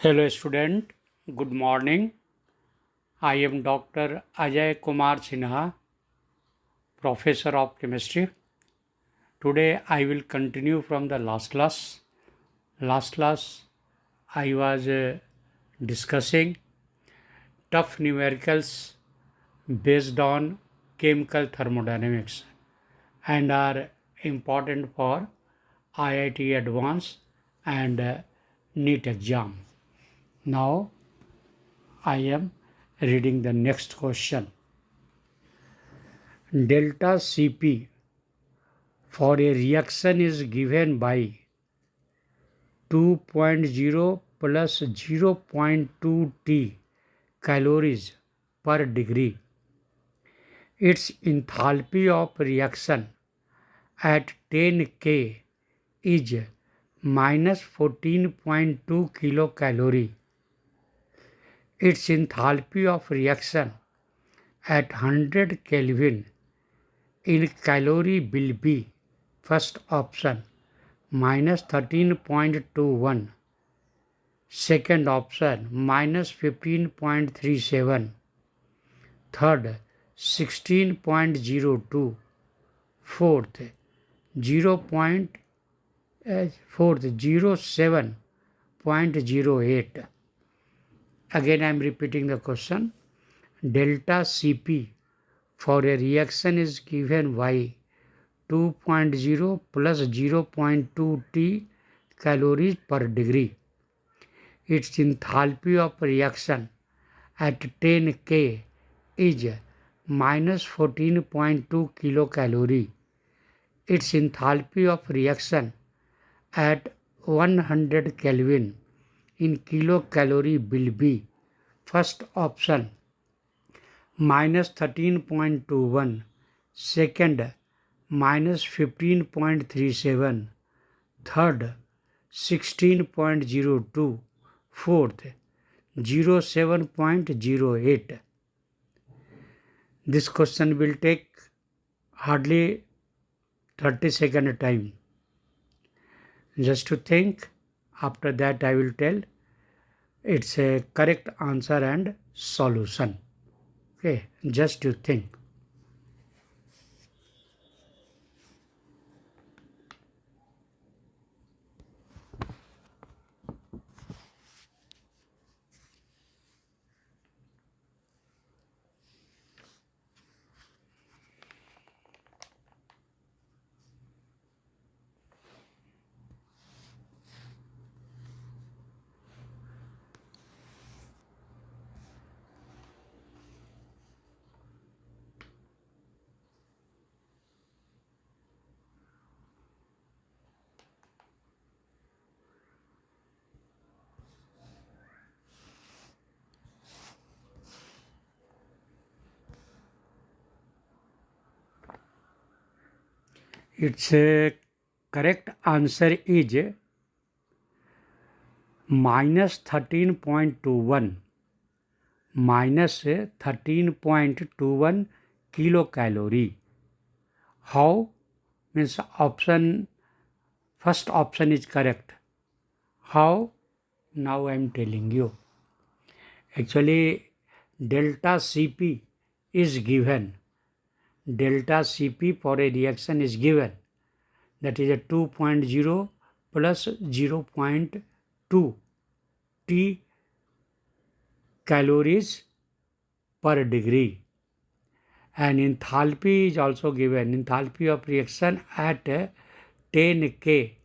Hello student, good morning. I am Dr. Ajay Kumar Sinha, Professor of Chemistry. Today I will continue from the last class. Last class I was discussing tough numericals based on chemical thermodynamics and are important for IIT Advanced and NEET exam. Now I am reading the next question. Delta Cp for a reaction is given by 2.0 plus 0.2 T calories per degree. Its enthalpy of reaction at 10 K is minus 14.2 kilocalorie. Its enthalpy of reaction at 100 Kelvin in calorie will be first option minus 13.21, second option minus 15.37, third 16.02, fourth 07.08. Again I am repeating the question. Delta Cp for a reaction is given by 2.0 plus 0.2 T calories per degree. Its enthalpy of reaction at 10 K is minus 14.2 kilocalorie. Its enthalpy of reaction at 100 Kelvin in kilocalorie will be first option minus 13.21, second minus 15.37, third 16.02, fourth 07.08. This question will take hardly 30-second time. Just to think, after that I will tell its a correct answer and solution. Okay, just to think. Its correct answer is minus 13.21 minus 13.21 kilocalorie. How? Means first option is correct. How? Now I am telling you. Actually, delta Cp is given. Delta Cp for a reaction is given. That is a 2.0 plus 0.2 T calories per degree. And enthalpy is also given. Enthalpy of reaction at 10 K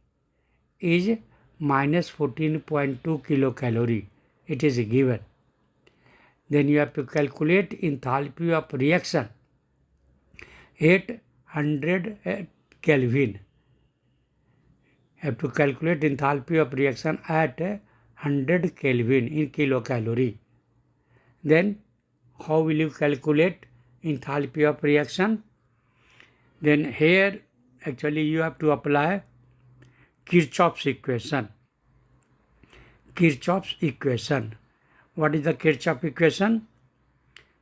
is minus 14.2 kilocalorie. It is given. Then you have to calculate enthalpy of reaction at 100 Kelvin. Have to calculate enthalpy of reaction at 100 Kelvin in kilocalorie. Then how will you calculate enthalpy of reaction? Then here actually you have to apply Kirchhoff's equation. Kirchhoff's equation. What is the Kirchhoff equation?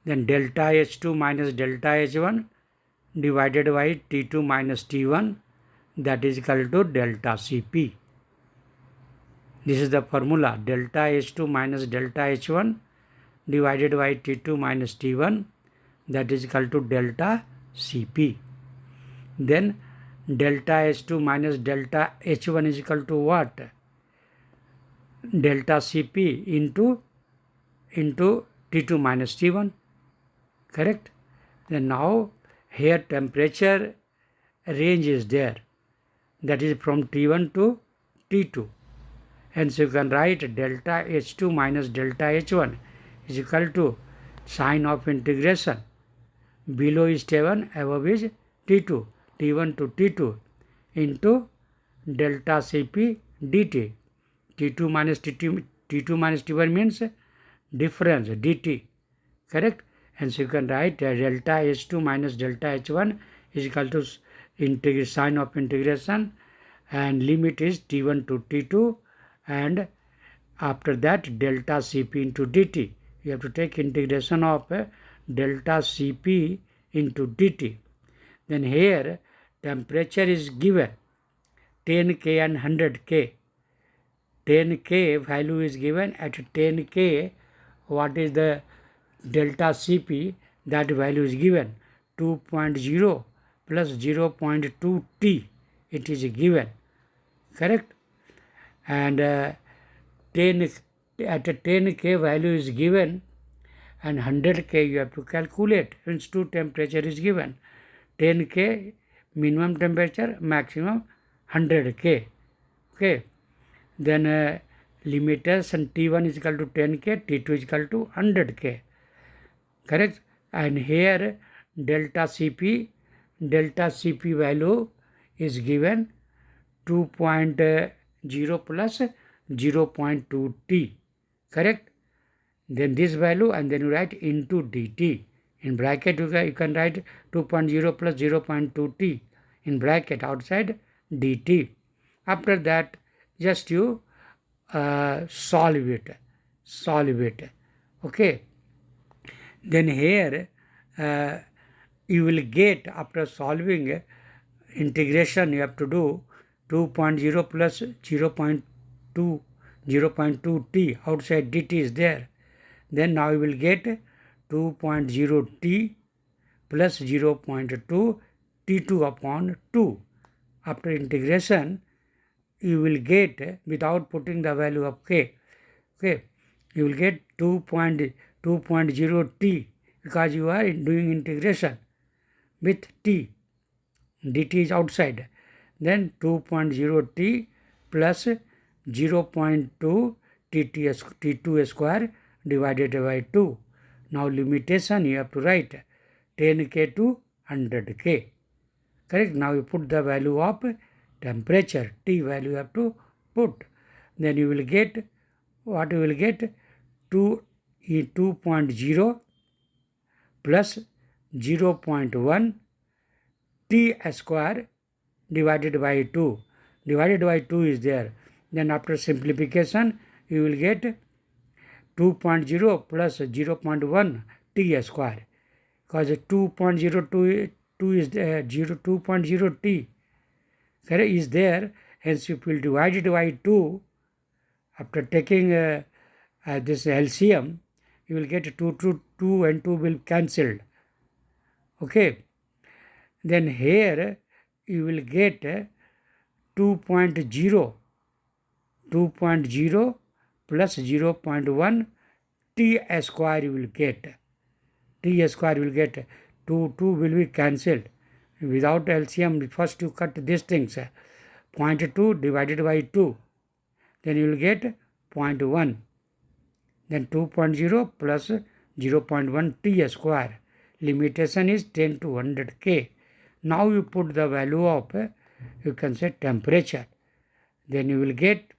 Then delta H2 minus delta H1 divided by T2 minus T1, that is equal to delta Cp. This is the formula, delta H2 minus delta H1 divided by T2 minus T1, that is equal to delta Cp. Then delta H2 minus delta H1 is equal to what? Delta Cp into T2 minus T1, correct? Then now here temperature range is there, that is from T1 to T2. Hence you can write delta H2 minus delta H1 is equal to sign of integration. Below is T1, above is T2, T1 to T2 into delta Cp dt. T2 minus T1 means difference, dt, correct? Hence you can write delta H2 minus delta H1 is equal to sign of integration, and limit is T1 to T2, and after that delta Cp into dt. You have to take integration of delta Cp into dt. Then here temperature is given 10K and 100K. 10K value is given. At 10K, what is the delta Cp? That value is given 2.0 plus 0.2 T. It is given, correct? And 10 at 10K value is given, and 100K you have to calculate. Means two temperature is given. 10K minimum temperature, maximum 100K. Okay. Then limitation T1 is equal to 10K, T2 is equal to 100K. Correct? And here delta Cp value is given 2.0 plus 0.2 T. Correct? Then this value, and then you write into dt. In bracket you can write 2.0 plus 0.2 T in bracket, outside dt. After that just you solve it. Okay. Then here you will get, after solving integration, you have to do 2.0 plus 0.2 T, outside dt is there. Then now you will get 2.0 T plus 0.2 T2 upon 2. After integration, you will get, without putting the value of K, okay, you will get 2.0 T, because you are doing integration with T. dt is outside. Then 2.0 T plus 0.2 T2 square divided by 2. Now limitation you have to write 10K to 100K. Correct? Now you put the value of temperature, T value you have to put. Then you will get, what you will get, 2.0 plus 0.1 T square divided by 2. Divided by 2 is there. Then after simplification, you will get 2.0 plus 0.1 T square. Because 2.02 is 2.0 T is there. Hence you will divide it by 2. After taking this LCM, you will get 2 and 2 will cancelled. Okay. Then here you will get 2.0 plus 0.1 T square you will get. T square will get 2 will be cancelled. Without LCM, first you cut these things. 0.2 divided by 2. Then you will get 0.1. Then 2.0 plus 0.1 T square. Limitation is 10 to 100K. Now you put the value of, you can say, temperature. Then you will get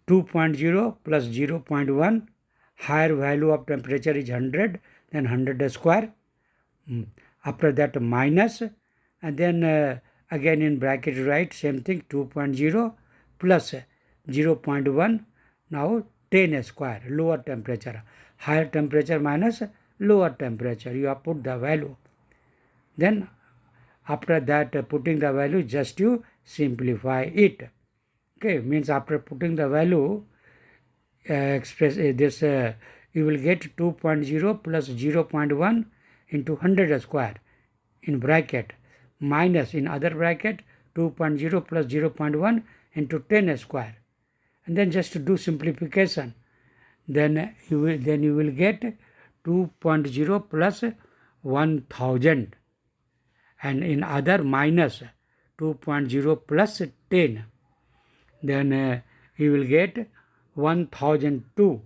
2.0 plus 0.1. Higher value of temperature is 100, then 100 square. After that minus, and then again in bracket write same thing, 2.0 plus 0.1. Now 10 square, lower temperature. Higher temperature minus lower temperature. You have put the value. Then after that putting the value, just you simplify it. Okay, means after putting the value, express this, you will get 2.0 plus 0.1 into 100 square in bracket minus in other bracket 2.0 plus 0.1 into 10 square, and then just to do simplification, then you will get 2.0 plus 1000, and in other minus 2.0 plus 10, then you will get 1002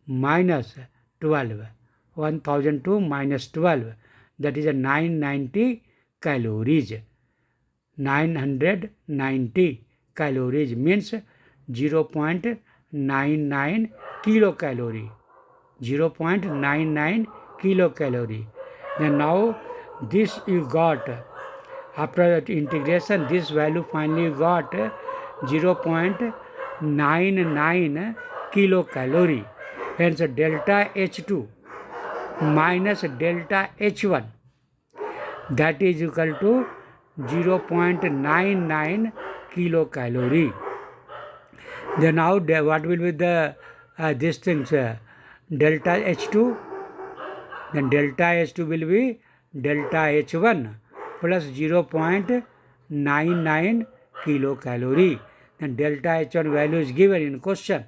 minus 12, 1002 minus 12, that is a 990 calories. 990 calories means 0.99 kilocalorie. 0.99 kilocalorie. Then now this you got, after that integration, this value finally you got 0.99 kilocalorie. Hence delta H2 minus delta H1, that is equal to 0.99 kilocalorie. Then now what will be the these things, delta H2? Then delta H2 will be delta H1 plus 0.99 kilocalorie. Then delta H1 value is given in question,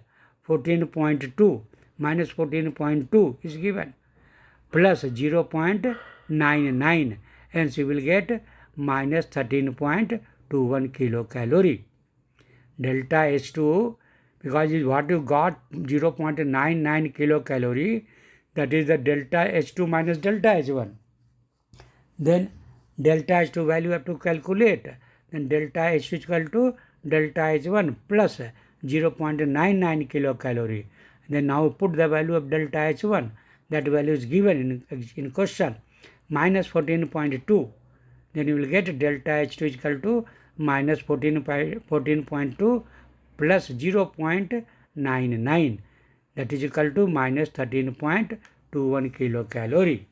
14.2 minus 14.2 is given, plus 0.99, hence you will get minus 13.21 kilocalorie. Delta H2, because what you got 0.99 kilocalorie, that is the delta H2 minus delta H1. Then delta H2 value you have to calculate. Then delta H2 is equal to delta H1 plus 0.99 kilocalorie. Then now put the value of delta H1. That value is given in question, minus 14.2. Then you will get delta H2 is equal to minus 14.2 plus 0.99. That is equal to minus 13.21 kilocalorie.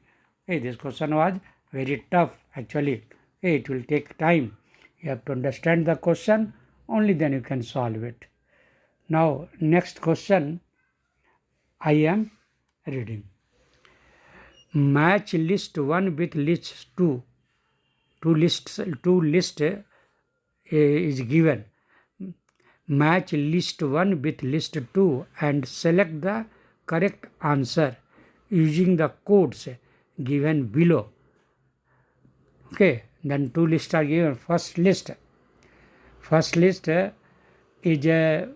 Okay, this question was very tough actually. Okay, it will take time. You have to understand the question, only then you can solve it. Now next question I am reading. Match list 1 with list 2. Two list is given. Match list 1 with list 2 and select the correct answer using the codes given below. Okay, then two lists are given. First list is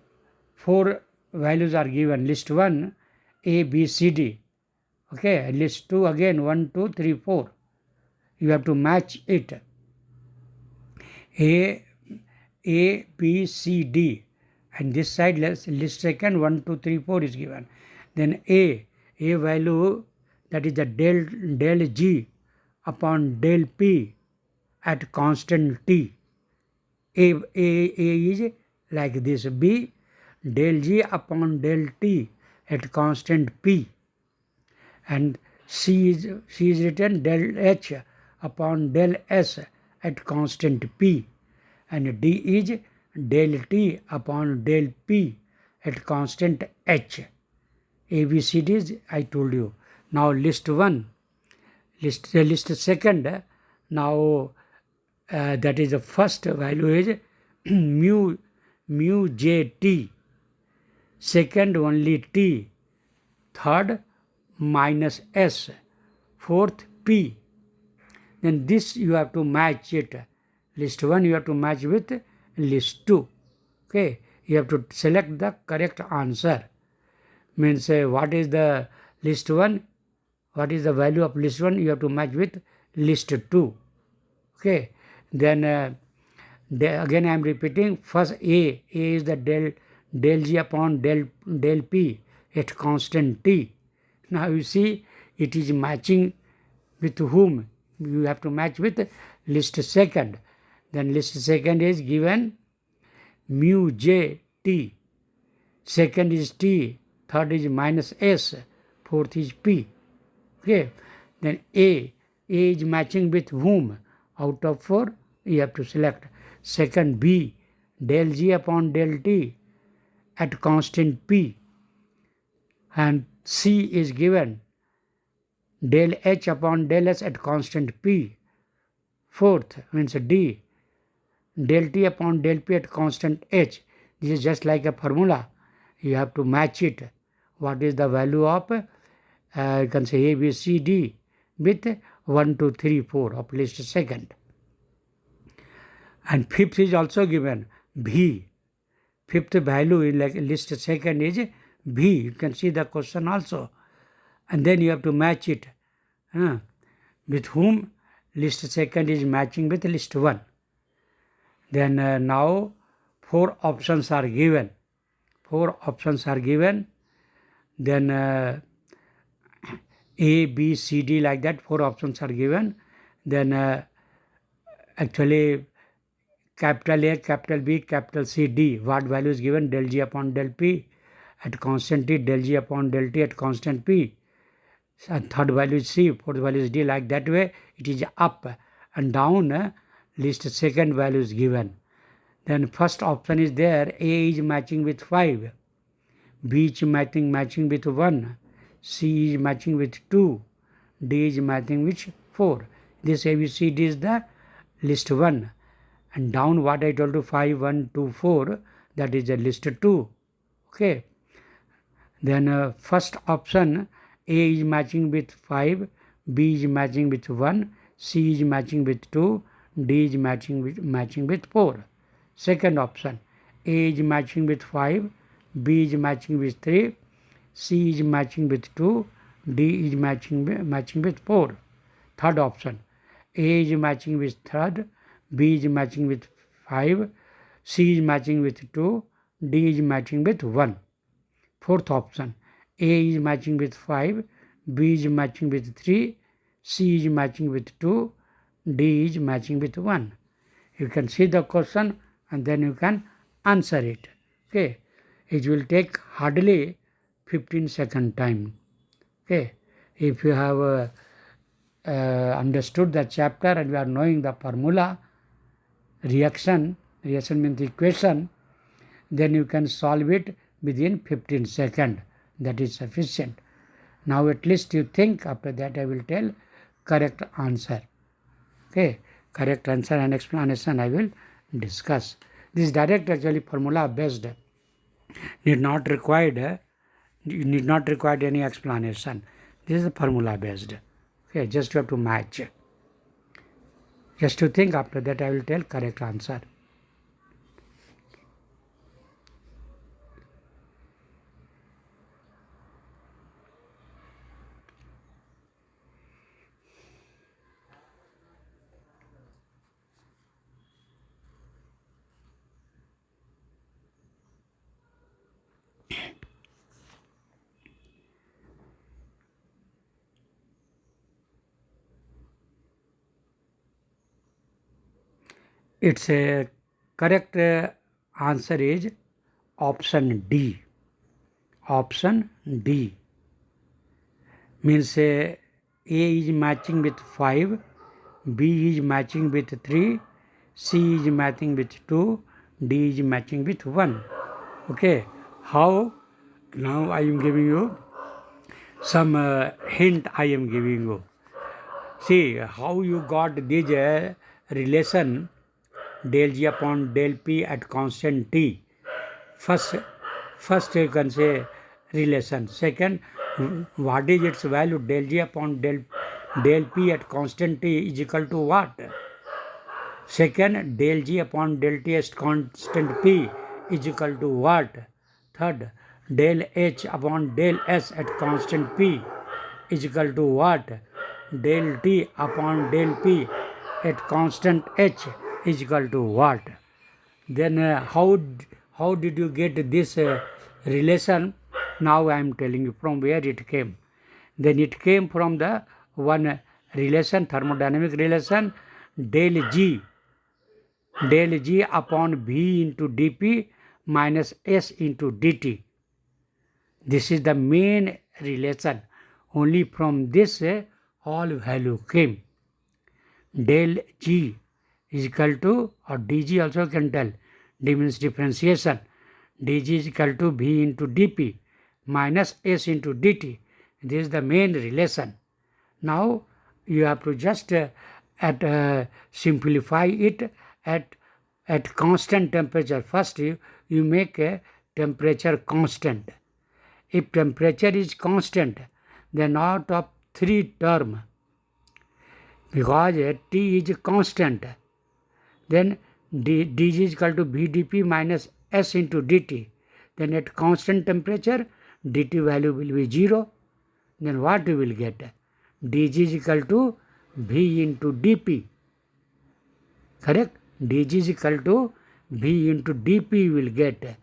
4 values are given. List 1 A, B, C, D. Okay, list 2 again 1, 2, 3, 4. You have to match it. A, B, C, D. And this side list second 1, 2, 3, 4 is given. Then A value, that is the del G upon del P at constant T. A is like this. B, del G upon del T at constant P. And C is written del H upon del S at constant P. And D is del T upon del P at constant H. ABCDs I told you. Now list 1, list second. Now that is the first value is mu JT. Second only T. Third minus S. Fourth P. Then this you have to match it. List 1 you have to match with list 2. Okay, you have to select the correct answer. Means what is the list 1? What is the value of list 1? You have to match with list 2. Okay, then again I am repeating. First A is the del G upon del P at constant T. Now you see it is matching with whom? You have to match with list second. Then list second is given mu J T. Second is T. Third is minus S. Fourth is P. Okay. Then A is matching with whom? Out of 4 you have to select. Second B del G upon del T at constant P, and C is given del H upon del S at constant P. Fourth means D, del T upon del P at constant H. This is just like a formula. You have to match it. What is the value of, you can say A, B, C, D with 1, 2, 3, 4 of list second. And fifth is also given V. Fifth value in like list second is V. You can see the question also. And then you have to match it. With whom list second is matching with list 1. Then now 4 options are given. 4 options are given. Then A, B, C, D like that 4 options are given. Then actually capital A, capital B, capital C, D. What value is given? Del G upon del P at constant T, del G upon del T at constant P. And third value is C, fourth value is D. Like that way it is up and down. List second value is given. Then first option is there. A is matching with 5. B is matching with 1. C is matching with 2. D is matching with 4. This ABCD is the list 1. And down what I told you 5, 1, 2, 4, that is the list 2. Okay. Then first option, A is matching with 5, B is matching with 1, C is matching with 2, D is matching with 4. Second option, A is matching with 5, B is matching with 3, C is matching with 2, D is matching with 4. Third option, A is matching with 3, B is matching with 5, C is matching with 2, D is matching with 1. Fourth option, A is matching with 5, B is matching with 3, C is matching with 2, D is matching with 1. You can see the question and then you can answer it. Okay. It will take hardly 15 second time. Okay. If you have understood the chapter and you are knowing the formula, reaction means equation, then you can solve it within 15 seconds. That is sufficient. Now at least you think, after that I will tell correct answer. Okay, correct answer and explanation I will discuss. This direct actually formula based, need not required any explanation. This is the formula based. Okay, just you have to match. Just to think, after that I will tell correct answer. Its correct answer is option D. Option D means A is matching with 5, B is matching with 3, C is matching with 2, D is matching with 1. Okay, how? Now I am giving you some hint I am giving you. See how you got this relation del G upon del P at constant T. First you can say relation. Second, what is its value? Del G upon del P at constant T is equal to what? Second, del G upon del T at constant P is equal to what? Third, del H upon del S at constant P is equal to what? Del T upon del P at constant H is equal to what? Then how did you get this relation? Now I am telling you from where it came. Then it came from the one relation, thermodynamic relation, del G upon V into dP minus S into dt. This is the main relation. Only from this all value came. Del G is equal to, or dG also can tell, D means differentiation. dg is equal to v into dp minus s into dt. This is the main relation. Now you have to just simplify it at constant temperature. First you make a temperature constant. If temperature is constant, then out of three term, because T is constant, then dg is equal to vdp minus s into dt. Then at constant temperature, dt value will be 0. Then what you will get? dg is equal to v into dp. Correct? dg is equal to v into dp you will get.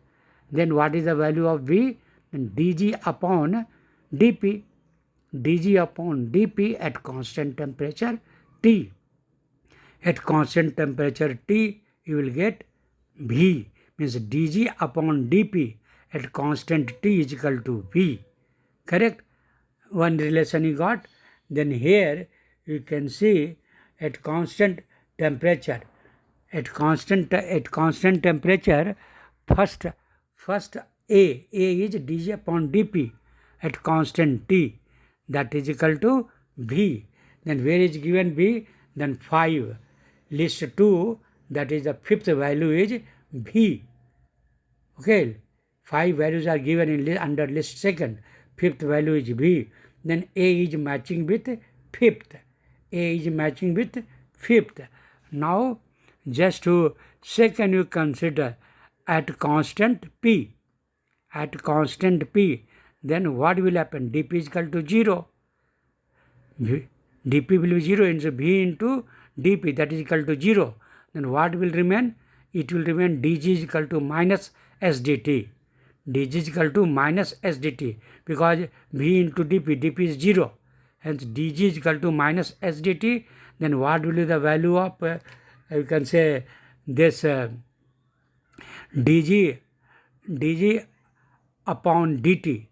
Then what is the value of v? Then dg upon dp. dg upon dp at constant temperature T. At constant temperature T, you will get V, means dg upon dp at constant T is equal to V. Correct? One relation you got. Then here you can see at constant temperature, first A is dg upon dp at constant T, that is equal to V. Then where is given V? Then 5. List 2, that is the fifth value is V. Okay, 5 values are given in under list second. Fifth value is V. Then A is matching with fifth. A is matching with fifth. Now just to second you consider at constant P. At constant P, then what will happen? dp is equal to 0. dp will be 0 into v into dp, that is equal to 0. Then what will remain? It will remain dg is equal to minus s dt. dg is equal to minus s dt, because v into dp is 0. Hence dg is equal to minus s dt. Then what will be the value of, you can say this dg upon dt.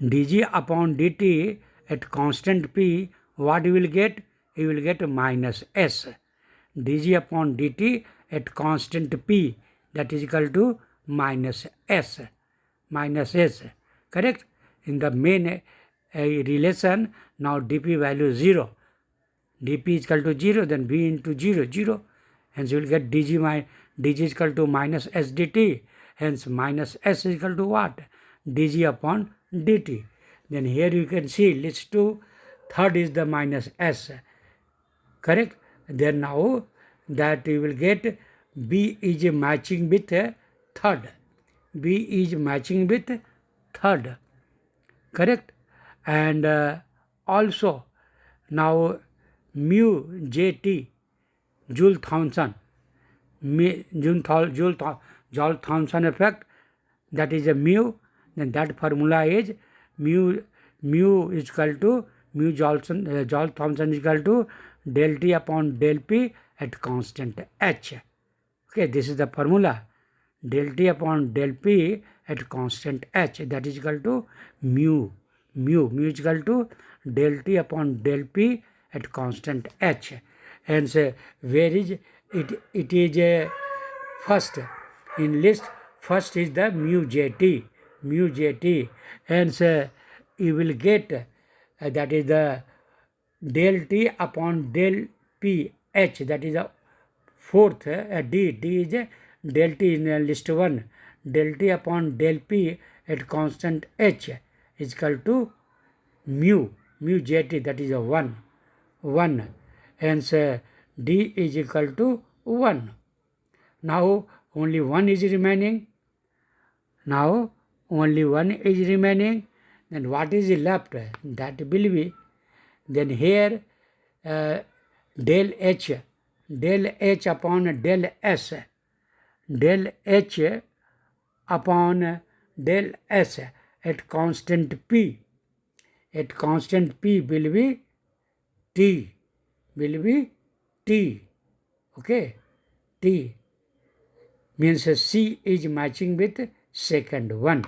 dg upon dt at constant P, what you will get? You will get minus S. dg upon dt at constant P, that is equal to minus S. Minus S. Correct? In the main relation, now dp value is 0. dp is equal to 0, then v into 0, 0. Hence you will get dg is equal to minus s dt. Hence minus s is equal to what? dg upon dt. Then here you can see list 2, third is the minus s. Correct? Then now that you will get B is matching with third. B is matching with third. Correct? And also now mu Jt, Joule-Thomson, Joule-Thomson effect, that is a mu. Then that formula is mu is equal to mu Joule-Thomson is equal to del T upon del P at constant H. Okay, this is the formula. Del T upon del P at constant H, that is equal to mu. Mu is equal to del T upon del P at constant H. Hence, where is it? It is first in list. First is the mu Jt. Mu Jt. Hence, you will get that is the del T upon del P H, that is the fourth. D is del T in list 1. Del T upon del P at constant H is equal to mu Jt, that is a 1. Hence D is equal to 1. Now only 1 is remaining. Then what is left? That will be, then here del H upon del S. Del H upon del S at constant P. At constant P will be T. Okay? T means C is matching with second one.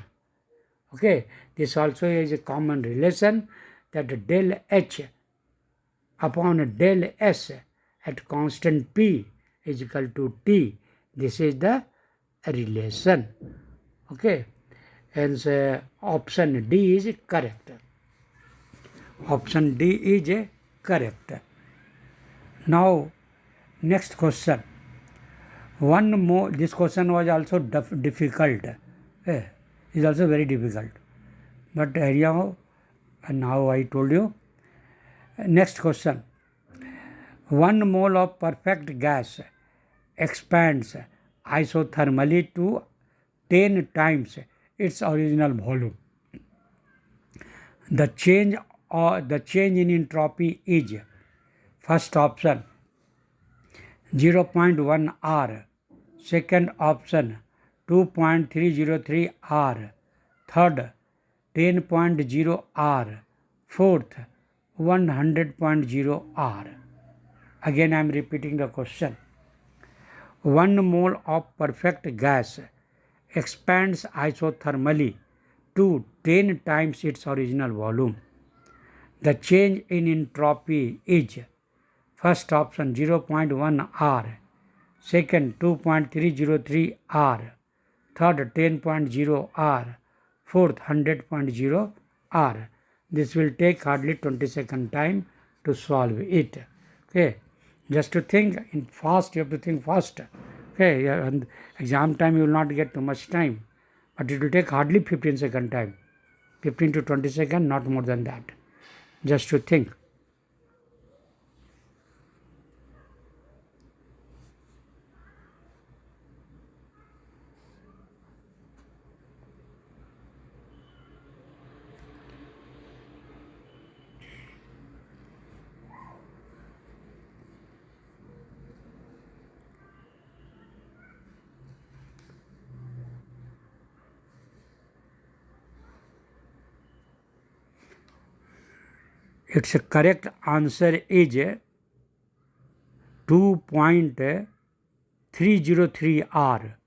Okay? This also is a common relation, that del H upon del S at constant P is equal to T. This is the relation. Okay. Hence, option D is correct. Option D is correct. Now, next question. One more. This question was also difficult. Is also very difficult. But now I told you. Next question. 1 mole of perfect gas expands isothermally to 10 times its original volume. The change in entropy is, first option 0.1 R, second option 2.303 R, third 10.0 R, fourth 100.0 R. Again I am repeating the question. 1 mole of perfect gas expands isothermally to 10 times its original volume. The change in entropy is, first option 0.1 R, second 2.303 R, third 10.0 R, fourth 100.0 R. This will take hardly 20-second time to solve it. Okay, just to think in fast, you have to think fast. Okay, and exam time you will not get too much time, but it will take hardly 15-second time, 15 to 20 seconds, not more than that, just to think. Its correct answer is 2.303 R.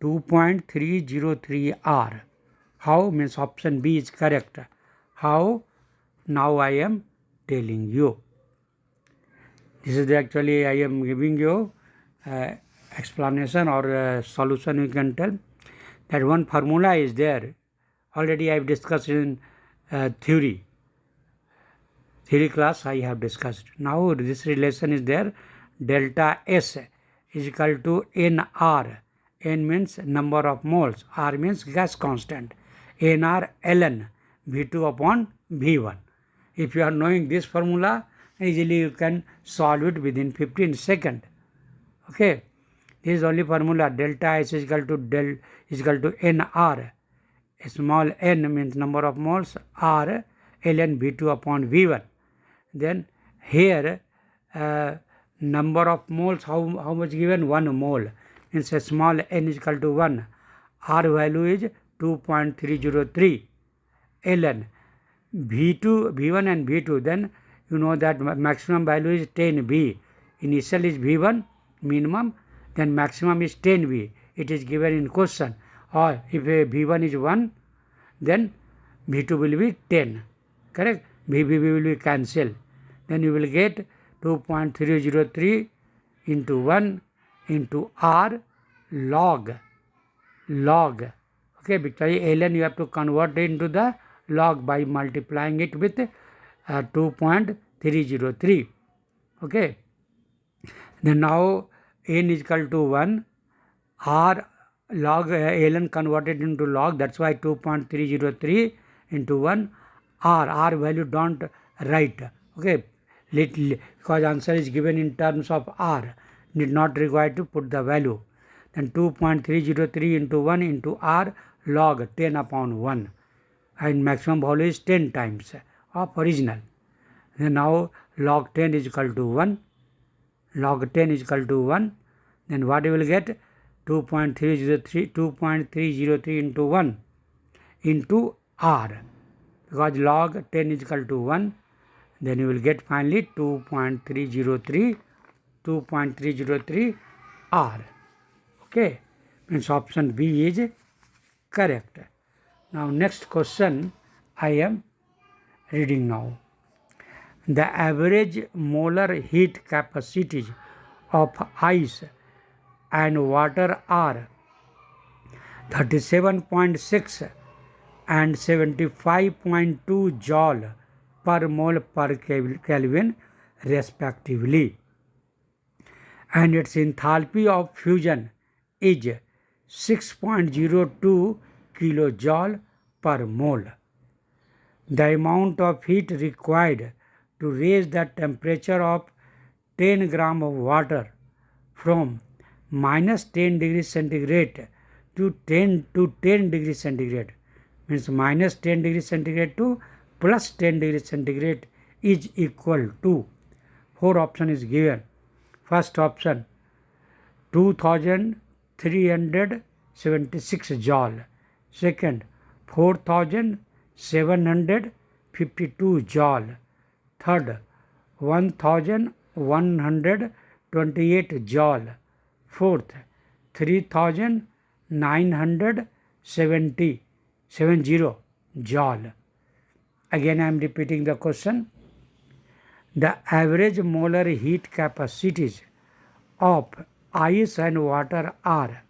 2.303 R. How? Means option B is correct. How? Now I am telling you. This is actually I am giving you explanation or solution, you can tell. That one formula is there. Already I have discussed in theory class I have discussed. Now this relation is there. Delta S is equal to NR. N means number of moles. R means gas constant. NR ln V2 upon V1. If you are knowing this formula, easily you can solve it within 15 seconds. Okay. This is only formula. Delta S is equal to NR. Small n means number of moles. R ln V2 upon V1. Then here number of moles, how much given? 1 mole. Means a small n is equal to 1. R value is 2.303 ln V2, V1 and V2. Then you know that maximum value is 10V. Initial is V1 minimum, then maximum is 10V. It is given in question. Or if V1 is 1, then V2 will be 10. Correct? VV will be cancelled. Then you will get 2.303 into 1 into R log. Okay, because ln you have to convert it into the log by multiplying it with 2.303. Okay. Then now n is equal to 1. R log ln converted into log. That's why 2.303 into 1. R value don't write. Okay, because answer is given in terms of R, need not require to put the value. Then 2.303 into 1 into R log 10 upon 1, and maximum value is 10 times of original. Then now log 10 is equal to 1. Log 10 is equal to 1. Then what you will get? 2.303 into 1 into R. Because log 10 is equal to 1, then you will get finally 2.303 R. Okay, means option B is correct. Now next question I am reading now. The average molar heat capacity of ice and water are 37.6 and 75.2 joule per mole per Kelvin respectively, and its enthalpy of fusion is 6.02 kilojoule per mole. The amount of heat required to raise the temperature of 10 gram of water from minus 10 degrees centigrade to 10 degrees centigrade, means minus 10 degrees centigrade to plus 10 degrees centigrade, is equal to, 4 option is given. First option 2376 joule, second 4752 joule, third 1128 joule, fourth 3970 joule. Again I am repeating the question. The average molar heat capacities of ice and water are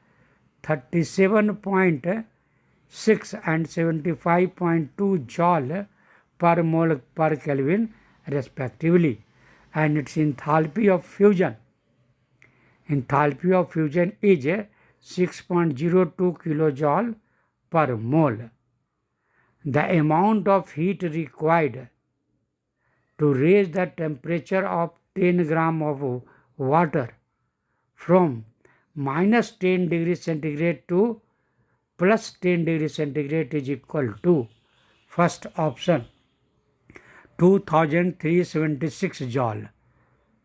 37.6 and 75.2 joule per mole per Kelvin respectively, and its enthalpy of fusion is 6.02 kilojoule per mole. The amount of heat required to raise the temperature of 10 gram of water from minus 10 degrees centigrade to plus 10 degrees centigrade is equal to, first option 2376 joule,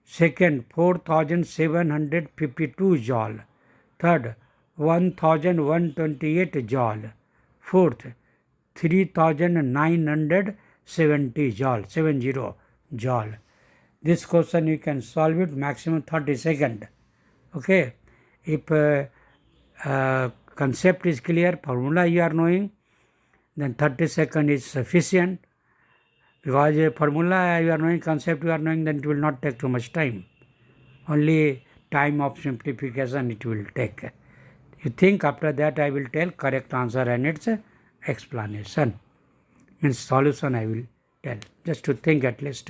second 4752 joule, third 1128 joule, fourth 3970 joule. This question you can solve it maximum 30 seconds. Okay, if concept is clear, formula you are knowing, then 30 seconds is sufficient. Because a formula you are knowing, concept you are knowing, then it will not take too much time. Only time of simplification it will take. You think after that I will tell correct answer and its explanation. Means solution I will tell. Just to think at least.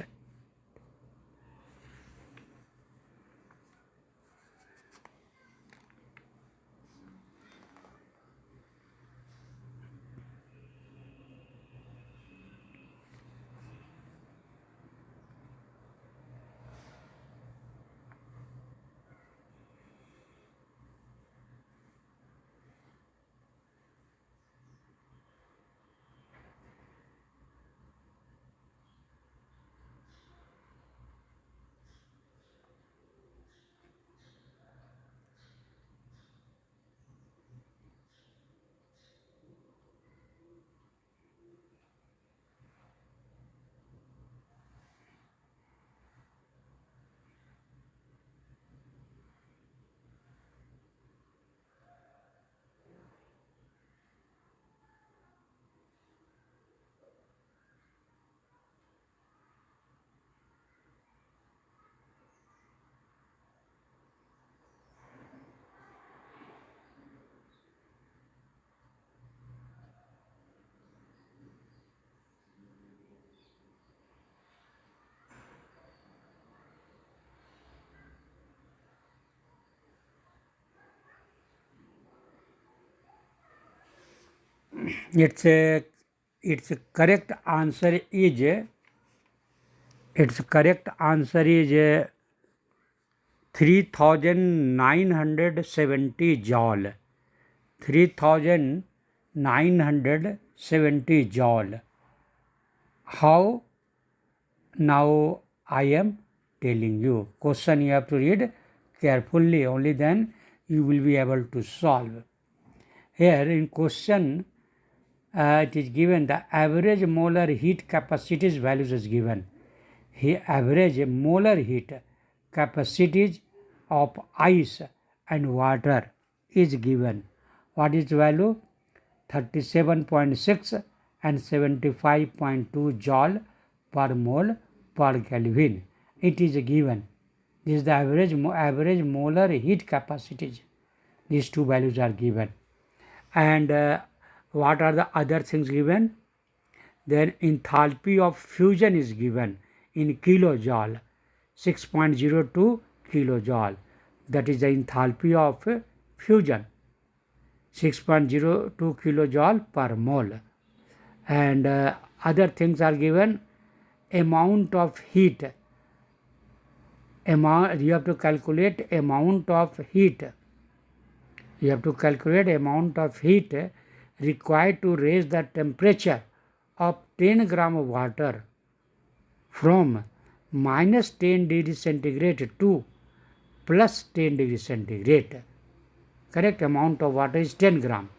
Its correct answer is 3970 joule. 3970 joule. How? Now I am telling you. Question you have to read carefully, only then you will be able to solve. Here in question it is given the average molar heat capacities values is given. Here average molar heat capacities of ice and water is given. What is the value? 37.6 and 75.2 joule per mole per Kelvin. It is given. This is the average molar heat capacities. These two values are given. And what are the other things given? Then enthalpy of fusion is given in kilojoule, 6.02 kilojoule. That is the enthalpy of fusion, 6.02 kilojoule per mole. And other things are given. Amount of heat. You have to calculate amount of heat. You have to calculate amount of heat required to raise the temperature of 10 gram of water from minus 10 degrees centigrade to plus 10 degrees centigrade. Correct? Amount of water is 10 gram.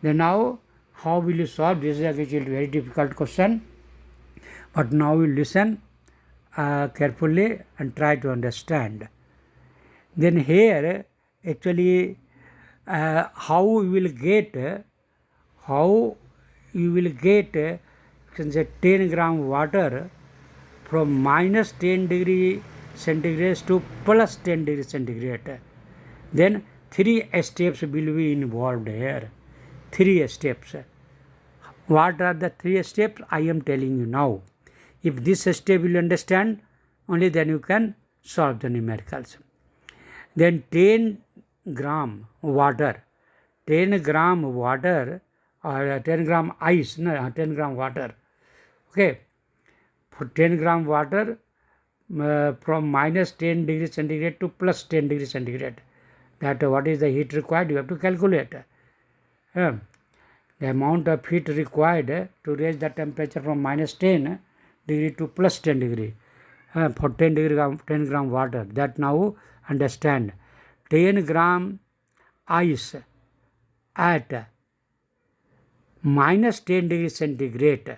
Then now, how will you solve? This is actually a very difficult question. But now you listen carefully and try to understand. Then here, actually, how you will get 10 gram water from minus 10 degree centigrade to plus 10 degree centigrade. Then 3 steps will be involved here. 3 steps. What are the 3 steps? I am telling you now. If this step you will understand, only then you can solve the numericals. Then 10 gram water, 10 gram water or 10 gram ice, no, 10 gram water. Okay, for 10 gram water from minus 10 degrees centigrade to plus 10 degrees centigrade. That what is the heat required? You have to calculate. The amount of heat required to raise the temperature from minus 10 degree to plus 10 degree for 10 gram water. That now understand. 10 gram ice at minus 10 degree centigrade.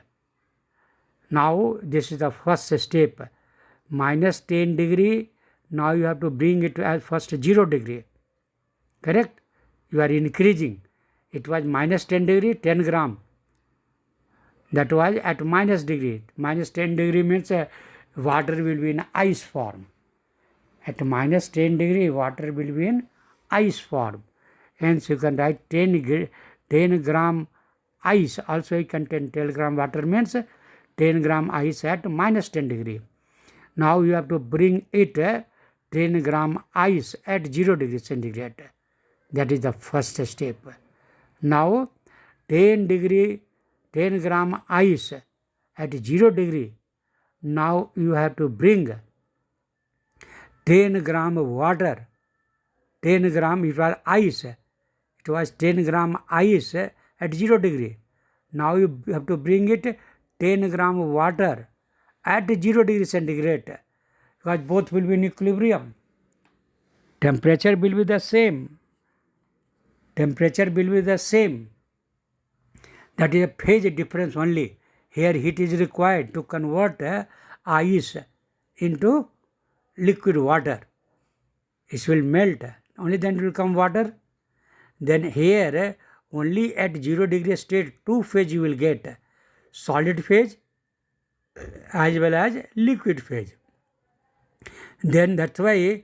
Now this is the first step. Minus 10 degree, now you have to bring it as first 0 degree. Correct? You are increasing. It was minus 10 degree, 10 gram. That was at minus degree. Minus 10 degree means water will be in ice form. At minus 10 degree, water will be in ice form. Hence, you can write 10 gram ice. Also, you can 10 gram water means 10 gram ice at minus 10 degree. Now, you have to bring it 10 gram ice at 0 degree centigrade. That is the first step. Now, 10 gram ice at 0 degree. Now, you have to bring 10 gram water. 10 gram, it was ice. It was 10 gram ice at 0 degree. Now, you have to bring it 10 gram water at 0 degree centigrade. Because both will be in equilibrium. Temperature will be the same. Temperature will be the same. That is a phase difference only. Here heat is required to convert ice into liquid water. It will melt. Only then it will come water. Then here only at 0 degree state 2 phase you will get. Solid phase as well as liquid phase. Then that's why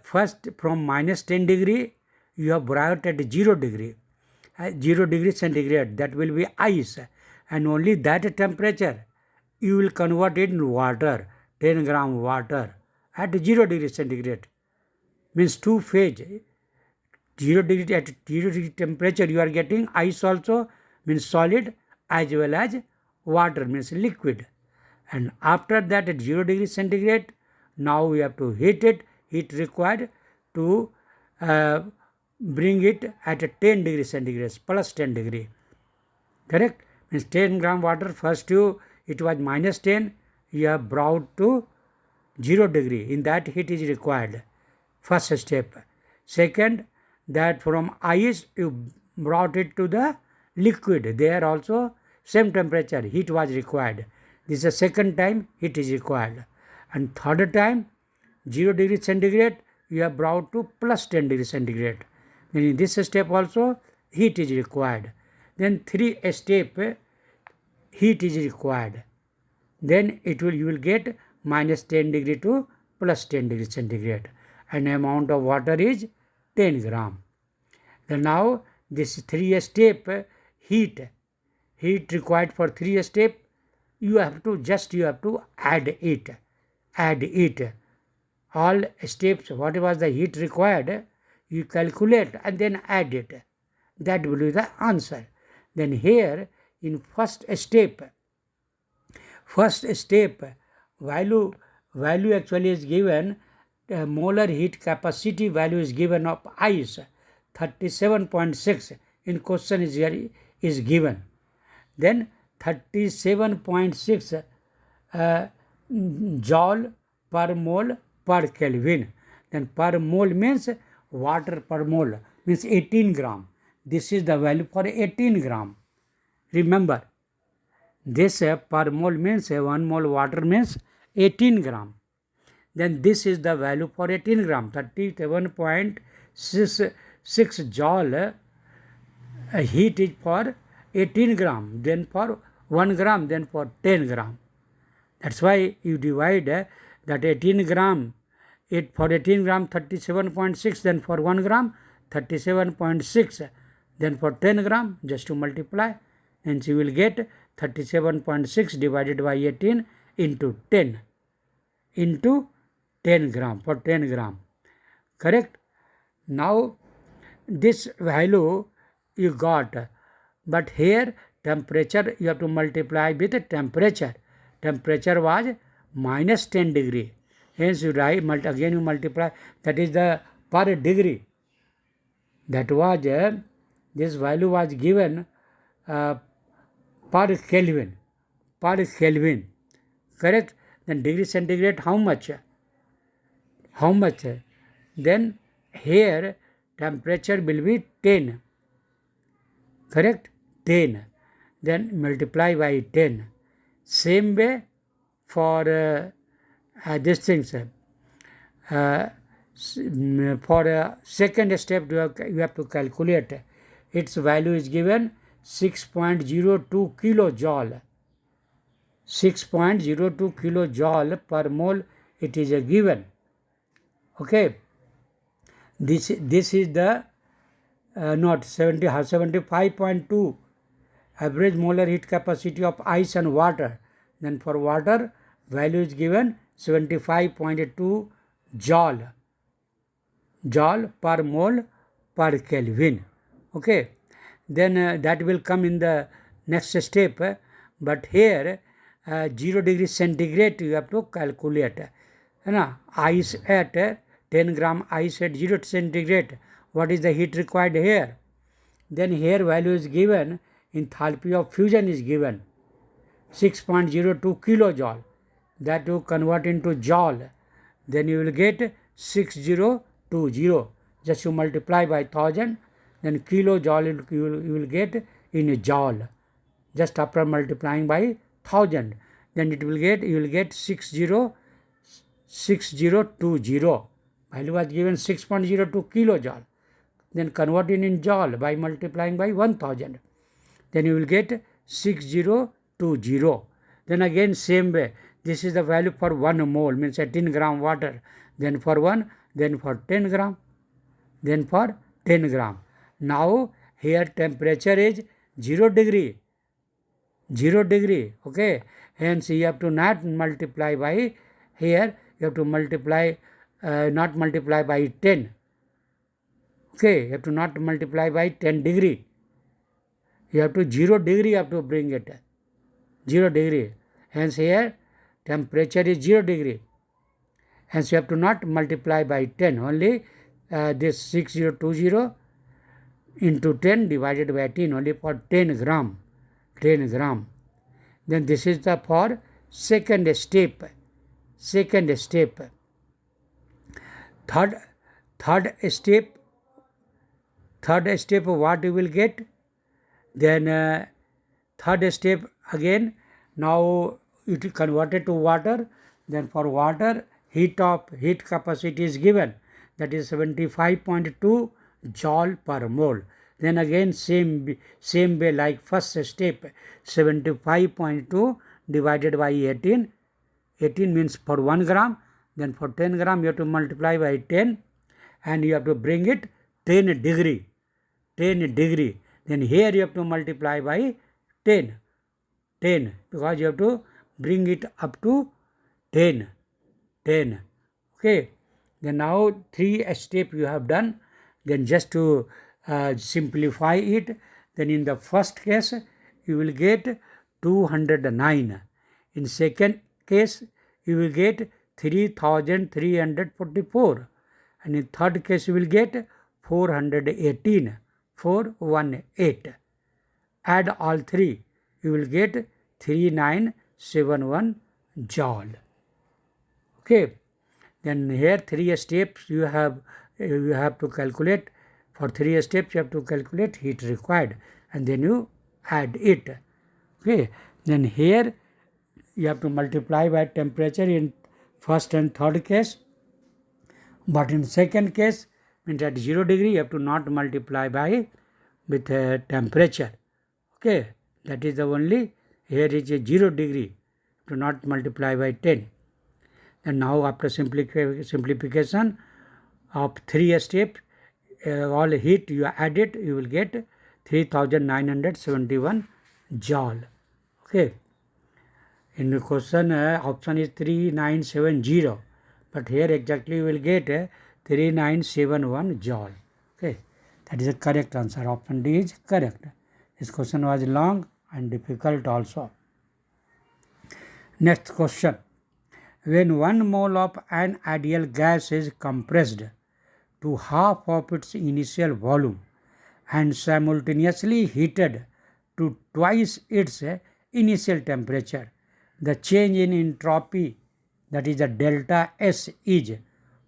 first from minus 10 degree you have brought at 0 degree. 0 degree centigrade, that will be ice, and only that temperature you will convert it into water, 10 gram water at 0 degree centigrade. Means 2 phase. 0 degree at 0 degree temperature you are getting ice also, means solid, as well as water, means liquid. And after that at 0 degree centigrade, now we have to heat it, heat required to bring it at 10 degree centigrade, plus 10 degree. Correct? Means 10 gram water, first it was minus 10, you have brought to 0 degree. In that heat is required. First step. Second, that from ice you brought it to the liquid. There also same temperature, heat was required. This is the second time heat is required. And third time, 0 degree centigrade, you have brought to plus 10 degree centigrade. Then in this step also, heat is required. Then 3 step, heat is required. Then you will get minus 10 degree to plus 10 degree centigrade. And amount of water is 10 gram. Then now this 3 step heat required for 3 step, you have to add it. All steps, what was the heat required, you calculate and then add it. That will be the answer. Then here in first step value actually is given, molar heat capacity value is given of ice 37.6 in question is given. Then 37.6 joule per mole per Kelvin. Then per mole means water per mole, means 18 gram. This is the value for 18 gram. Remember, this per mole means 1 mole water means 18 gram. Then this is the value for 18 gram, 37.6 joule heat is for 18 gram, then for 1 gram, then for 10 gram. That's why you divide that 18 gram, for 18 gram 37.6, then for 1 gram 37.6, then for 10 gram just to multiply, and you will get 37.6 divided by 18 into 10 gram for 10 gram. Correct? Now this value you got, but here temperature you have to multiply with temperature. Temperature was minus 10 degree. Hence you write, again you multiply, that is the per degree. That was, this value was given per Kelvin. Correct? Then degree centigrade how much? Then here temperature will be 10. Correct? 10. Then multiply by 10. Same way for these things. For second step you have to calculate. Its value is given 6.02 kilojoule. 6.02 kilojoule per mole it is given. Okay. This is the not 75.2 average molar heat capacity of ice and water. Then for water value is given 75.2 joule per mole per Kelvin. Okay. Then that will come in the next step, but here 0 degree centigrade you have to calculate. Ice at 10 gram ice at 0 centigrade, what is the heat required here? Then here value is given, enthalpy of fusion is given 6.02 kilojoule. That you convert into joule, then you will get 6020. Just you multiply by 1000, then kilojoule you will get in a joule. Just after multiplying by 1000, then you will get 6020. Value was given 6.02 kilojoule. Then converting in joule by multiplying by 1000. Then you will get 6020. Then again same way. This is the value for 1 mole, means 18 gram water. Then for 1, then for 10 gram. Then for 10 gram. Now here temperature is 0 degree. 0 degree. Okay. Hence you have to not multiply by, here you have to multiply, not multiply by 10. Okay. You have to not multiply by 10 degree. You have to 0 degree you have to bring it. 0 degree. Hence here temperature is 0 degree. Hence you have to not multiply by 10. Only this 6020 into 10 divided by 18 only for 10 gram. 10 gram. Then this is the for second step. Second step. Third step what you will get? Then third step again, now it is converted to water. Then for water heat capacity is given, that is 75.2 joule per mole. Then again same way like first step, 75.2 divided by 18. 18 means for 1 gram. Then for 10 gram you have to multiply by 10 and you have to bring it 10 degree, 10 degree, then here you have to multiply by 10, 10, because you have to bring it up to 10, 10. Okay, then now 3 step you have done. Then just to simplify it, then in the first case you will get 209. In second case you will get 3344, and in third case you will get 418, 418. Add all three, you will get 3971 joule. Okay, then here 3 steps you have to calculate. For 3 steps you have to calculate heat required, and then you add it. Okay, then here you have to multiply by temperature in first and third case, but in second case, means at 0 degree you have to not multiply by with temperature. Okay, that is the only, here is a 0 degree, to not multiply by 10. And now after simplification of 3 steps, all heat you add it, you will get 3971 joule. Okay, in the question option is 3970, but here exactly you will get 3971 joule. Okay, that is the correct answer. Option D is correct. This question was long and difficult also. Next question. When 1 mole of an ideal gas is compressed to half of its initial volume and simultaneously heated to twice its initial temperature, the change in entropy, that is the delta S, is,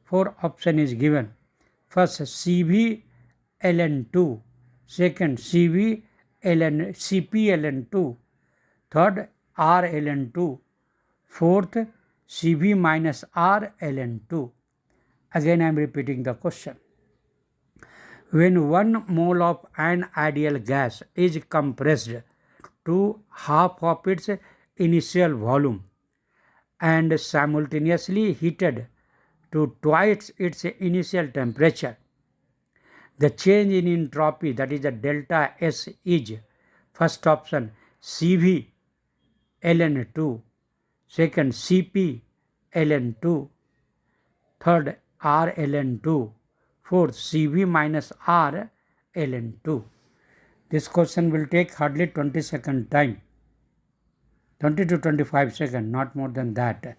4 option is given. First CV ln2, second CV ln Cp ln2, third R ln2, fourth Cv minus R ln2. Again I am repeating the question. When 1 mole of an ideal gas is compressed to half of its initial volume and simultaneously heated to twice its initial temperature, the change in entropy, that is the delta S, is, first option Cv ln2, second Cp ln2, third R ln2, fourth Cv minus R ln2. This question will take hardly 20 second time, 20 to 25 seconds, not more than that.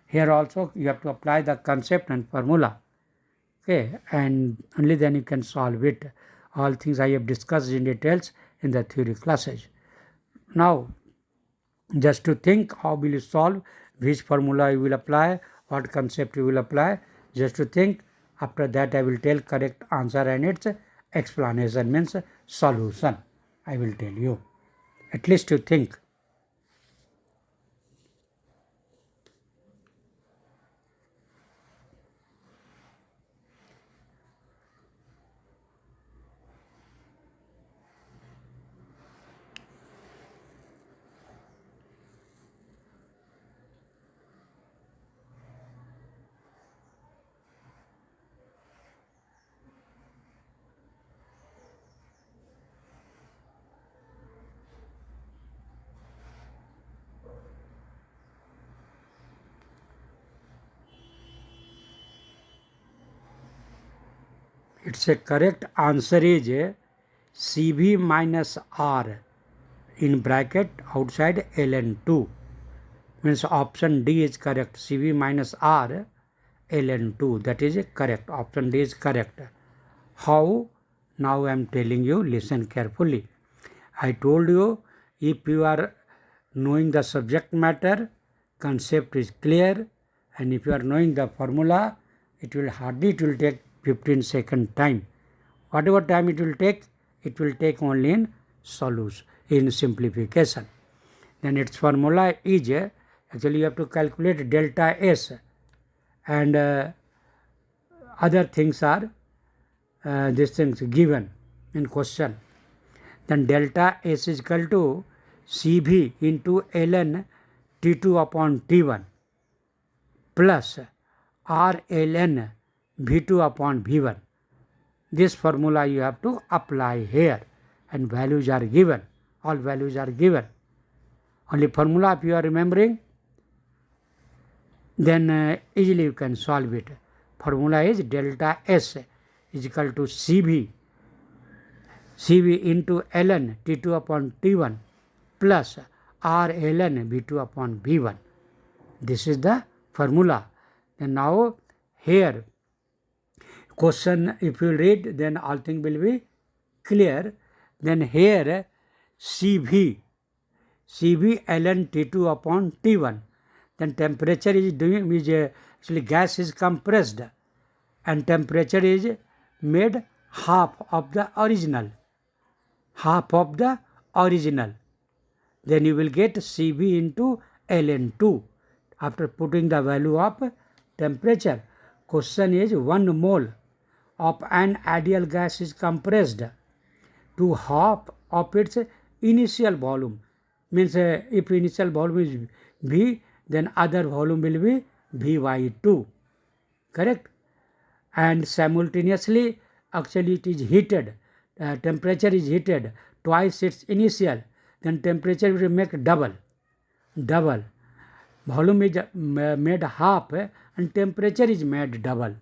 Here also you have to apply the concept and formula. Okay, and only then you can solve it. All things I have discussed in details in the theory classes. Now, just to think how will you solve, which formula you will apply, what concept you will apply, just to think. After that I will tell correct answer and its explanation, means solution. I will tell you, at least to think. Its a correct answer is Cv minus R in bracket outside ln2, means option D is correct. Cv minus R ln2, that is correct. Option D is correct. How? Now I am telling you, listen carefully. I told you, if you are knowing the subject matter, concept is clear, and if you are knowing the formula, it will take 15 second time. Whatever time it will take only in solution, in simplification. Then its formula is, actually you have to calculate delta S, and other things are these things given in question. Then delta S is equal to Cv into ln T2 upon T1 plus R ln V2 upon V1. this formula you have to apply here, and values are given, all values are given. Only formula if you are remembering, then easily you can solve it. Formula is delta S is equal to CV into ln T2 upon T1 plus R ln V2 upon V1. This is the formula. And now here question, if you read, then all things will be clear. Then here CV ln T2 upon T1. Then temperature is doing, actually gas is compressed and temperature is made half of the original. Then you will get CV into ln2 after putting the value of temperature. Question is 1 mole of an ideal gas is compressed to half of its initial volume. Means if initial volume is V, then other volume will be V by 2. Correct? And simultaneously, actually it is heated. Temperature is heated twice its initial. Then temperature will make double. Volume is made half and temperature is made double.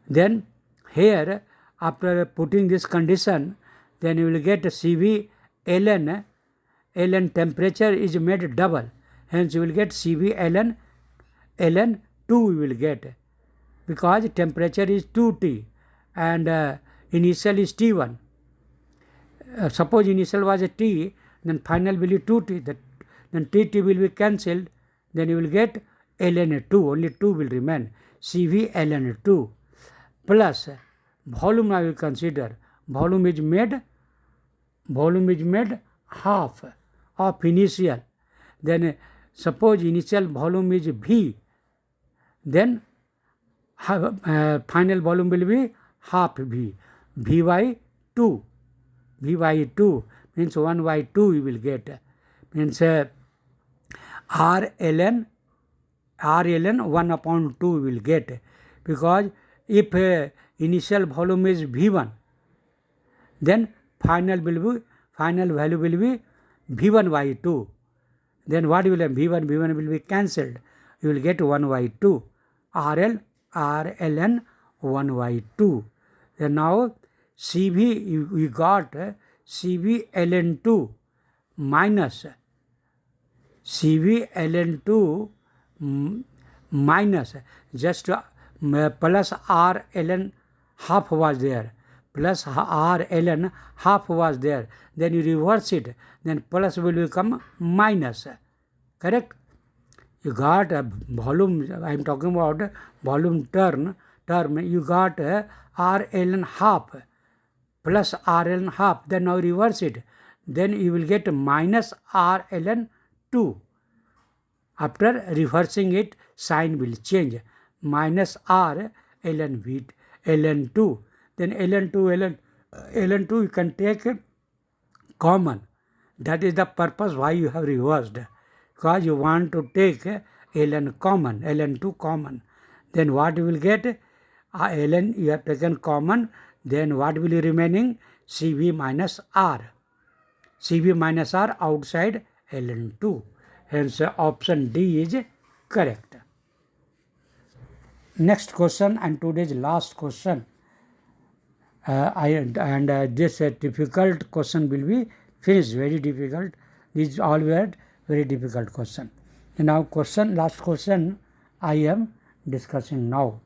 Then here, after putting this condition, then you will get CV ln temperature is made double. Hence you will get CV ln 2 you will get, because temperature is 2T and initial is T1. Suppose initial was a T, then final will be 2T, then TT will be cancelled, then you will get ln 2, only 2 will remain, CV ln 2 plus volume. Now you consider volume is made half of initial. Then suppose initial volume is V, then final volume will be half V, V by 2 means 1 by 2 you will get, means R ln 1 upon 2 you will get, because if initial volume is V1, then final value will be V1 by 2. Then what will have V1 will be cancelled. You will get 1 by 2. R ln 1 by 2. Then now CV, you got CV ln 2 minus CV ln 2 minus just plus R ln half was there, plus R ln half was there, then you reverse it, then plus will become minus. Correct? You got a volume, I am talking about volume term, you got R ln half plus R ln half, then now reverse it, then you will get minus R ln 2. After reversing it, sign will change, minus R ln 2. Then ln 2 you can take common. That is the purpose why you have reversed, because you want to take ln common, ln 2 common. Then what you will get? Ln you have taken common, then what will be remaining? CV minus R. CV minus R outside ln 2. Hence option D is correct. Next question and today's last question. This difficult question will be finished. Very difficult. These all were very difficult question. And now last question I am discussing now.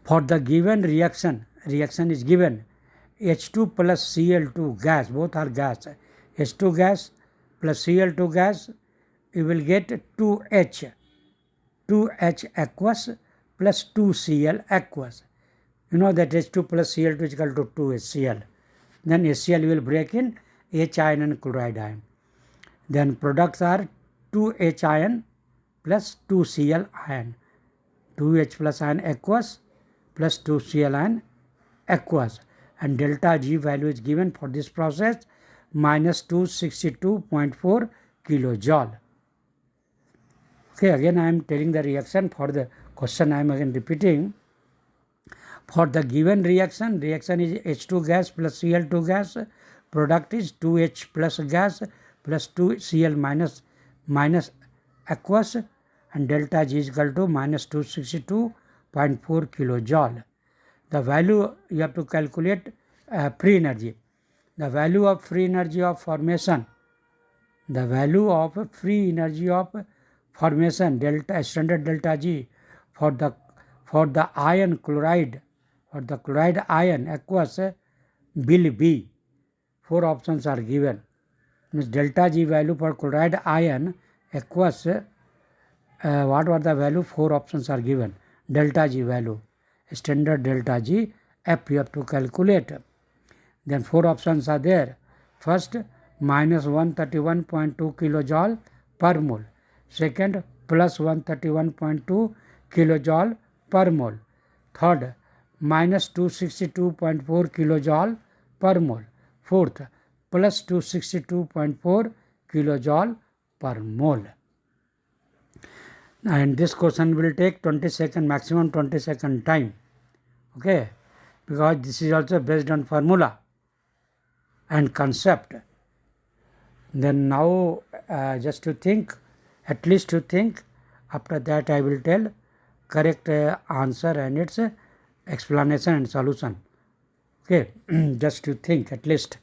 For the given reaction is given H2 plus Cl2 gas, both are gas. H2 gas plus Cl2 gas, you will get 2H aqueous plus 2Cl aqueous. You know that H2 plus Cl2 is equal to 2HCl. Then HCl will break in H ion and chloride ion. Then products are 2H ion plus 2Cl ion. 2H plus ion aqueous plus 2Cl ion aqueous. And delta G value is given for this process minus 262.4 kilojoule. Okay, again I am telling the reaction. For the question I am again repeating. For the given reaction is H2 gas plus Cl2 gas, product is 2H plus gas plus 2Cl minus aqueous, and delta G is equal to minus 262.4 kilojoule. The value you have to calculate free energy. The value of free energy of formation, delta standard delta G for the ion chloride, or the chloride ion aqueous will be, 4 options are given. Means delta G value for chloride ion aqueous, what were the value? 4 options are given. Delta G value, standard delta G, F you have to calculate. Then 4 options are there. First, minus 131.2 kilojoule per mole. Second, plus 131.2 kilojoule per mole. Third, minus 262.4 kilojoule per mole. Fourth, plus 262.4 kilojoule per mole. And this question will take 20 second, maximum 20 second time. Okay, because this is also based on formula and concept. Then now just to think, at least to think. After that I will tell correct answer and its explanation and solution. Okay, just to think at least.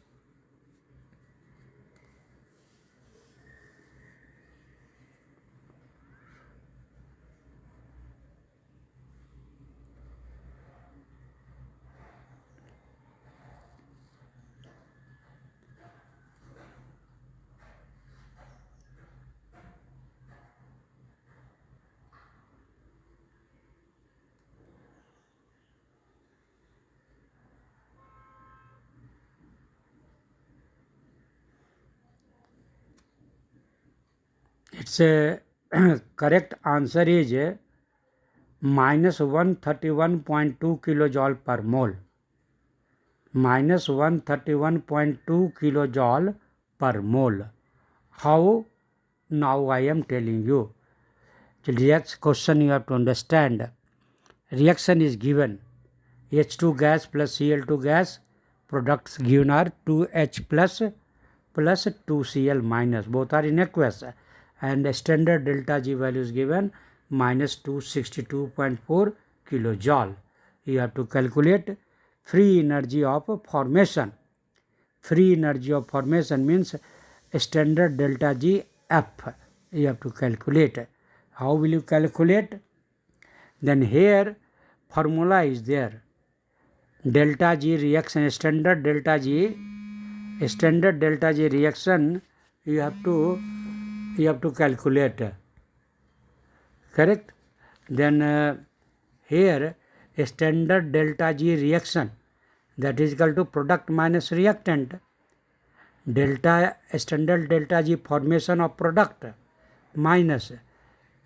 Its correct answer is minus 131.2 kilojoule per mole. Minus 131.2 kilojoule per mole. How? Now I am telling you. The next question you have to understand. Reaction is given. H2 gas plus Cl2 gas. Products given are 2H plus 2Cl minus. Both are in aqueous. And standard delta G value is given minus 262.4 kilojoule. You have to calculate free energy of formation. Free energy of formation means standard delta G F. You have to calculate. How will you calculate? Then here formula is there. Delta G reaction, standard delta G reaction you have to calculate. Correct? Then here standard delta G reaction, that is equal to product minus reactant. Standard delta G formation of product minus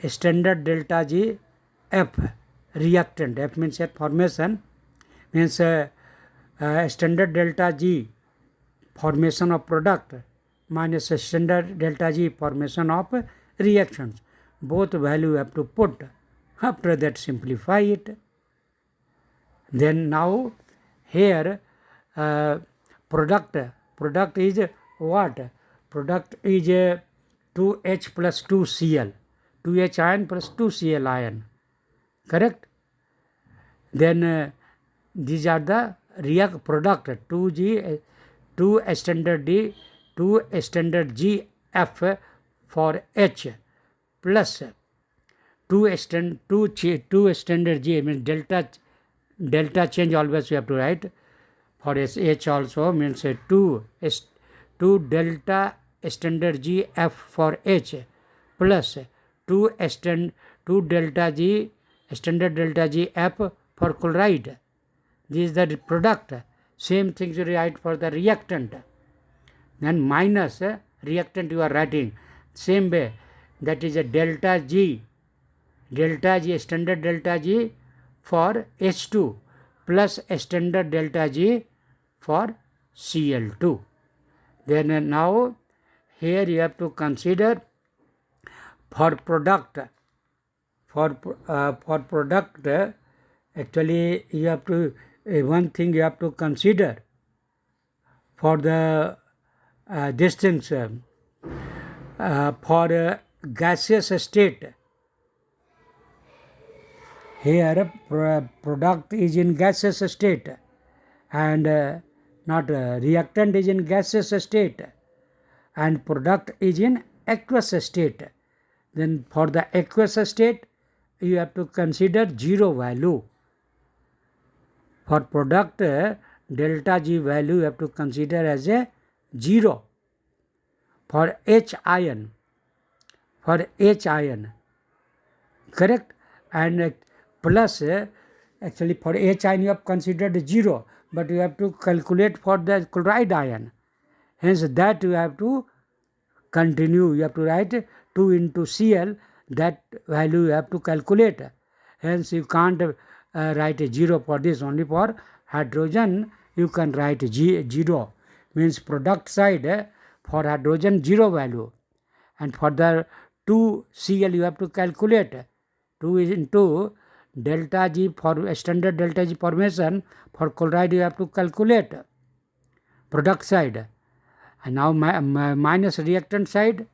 standard delta G F reactant. F means formation, means standard delta G formation of product minus standard delta G formation of reactions. Both value have to put. After that simplify it. Then now here product is what? Product is 2H plus 2Cl. 2H ion plus 2Cl ion. Correct? Then these are the product 2 standard GF for H plus 2 standard G, means delta change always you have to write. For H also means 2 delta standard G F for H plus 2 delta G standard delta G F for chloride. This is the product. Same thing you write for the reactant. Then minus reactant you are writing. Same way, that is a delta G standard delta G for H2 plus standard delta G for Cl2. Then now here you have to consider for product actually you have to, one thing you have to consider for the these things, for gaseous state. Here product is in gaseous state, and not reactant is in gaseous state, and product is in aqueous state. Then for the aqueous state you have to consider zero value. For product, delta G value you have to consider as a 0. For H ion, correct, and plus actually for H ion you have considered 0, but you have to calculate for the chloride ion. Hence that you have to continue, you have to write 2 into Cl, that value you have to calculate. Hence you can't write a 0 for this. Only for hydrogen you can write 0, means product side for hydrogen 0 value, and for the 2 Cl you have to calculate 2 is into delta G. For standard delta G formation for chloride you have to calculate product side. And now minus reactant side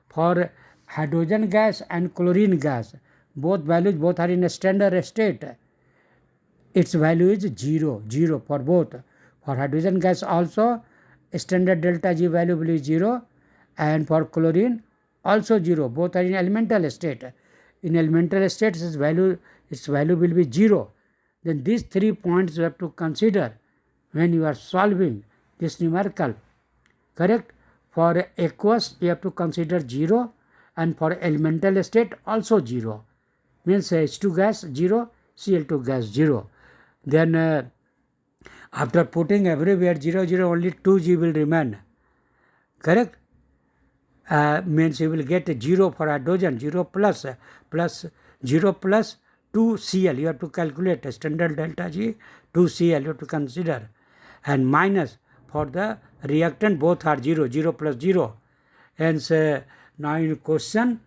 for hydrogen gas and chlorine gas, both values both are in a standard state. Its value is 0 for both. For hydrogen gas also standard delta G value will be 0, and for chlorine also 0. Both are in elemental state. In elemental state its value will be 0. Then these 3 points you have to consider when you are solving this numerical. Correct? For aqueous you have to consider 0, and for elemental state also 0. Means H2 gas 0, Cl2 gas 0. Then after putting everywhere 0, 0, only 2G will remain. Correct? Means you will get 0 for hydrogen, 0 plus 0 plus 2Cl. You have to calculate standard delta G, 2Cl you have to consider, and minus for the reactant both are 0, 0 plus 0. Hence now in question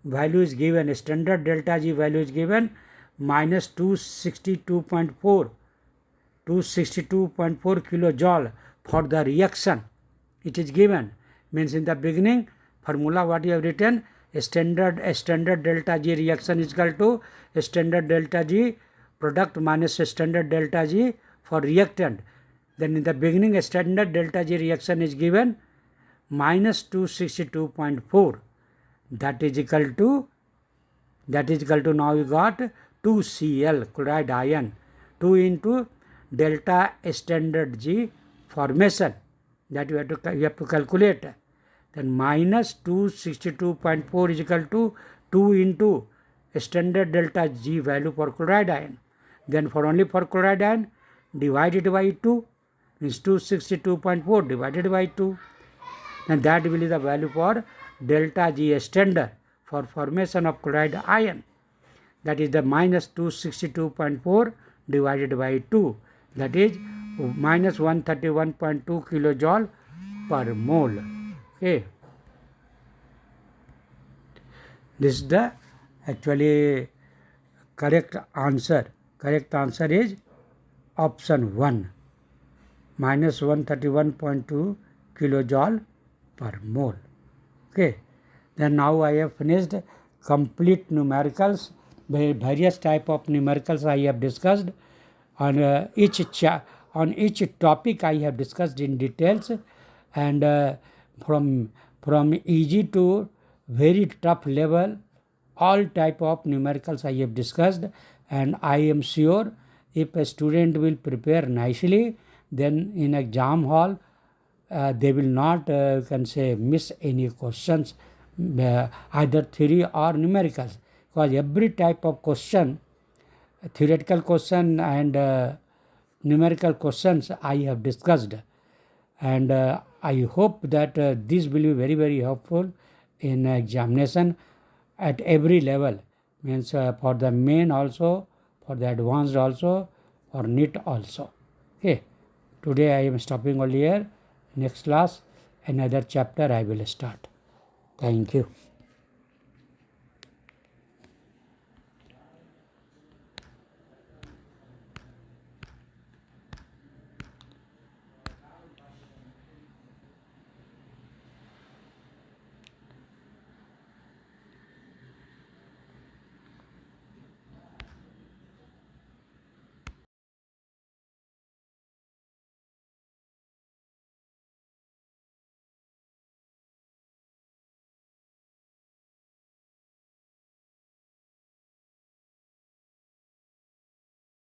value is given, standard delta G value is given minus 262.4 kilojoule for the reaction. It is given, means in the beginning formula what you have written, standard delta G reaction is equal to standard delta G product minus standard delta G for reactant. Then in the beginning standard delta G reaction is given minus 262.4, that is equal to now you got 2Cl chloride ion, 2 into delta standard G formation, that you have to calculate. Then minus 262.4 is equal to 2 into standard delta G value for chloride ion. Then for only for chloride ion divided by 2, means 262.4 divided by 2, and that will be the value for delta G standard for formation of chloride ion, that is the minus 262.4 divided by 2, that is minus 131.2 kilojoule per mole. Okay, this is the actually correct answer. Correct answer is option 1, minus 131.2 kilojoule per mole. Okay, then now I have finished complete numericals. Various type of numericals I have discussed. On each topic I have discussed in details, and from easy to very tough level, all type of numericals I have discussed, and I am sure if a student will prepare nicely, then in exam hall they will not miss any questions, either theory or numericals, because every type of question, theoretical question and numerical questions I have discussed, and I hope that this will be very, very helpful in examination at every level, means for the main also, for the advanced also, for NEET also. Okay, today I am stopping only here. Next class another chapter I will start. Thank you.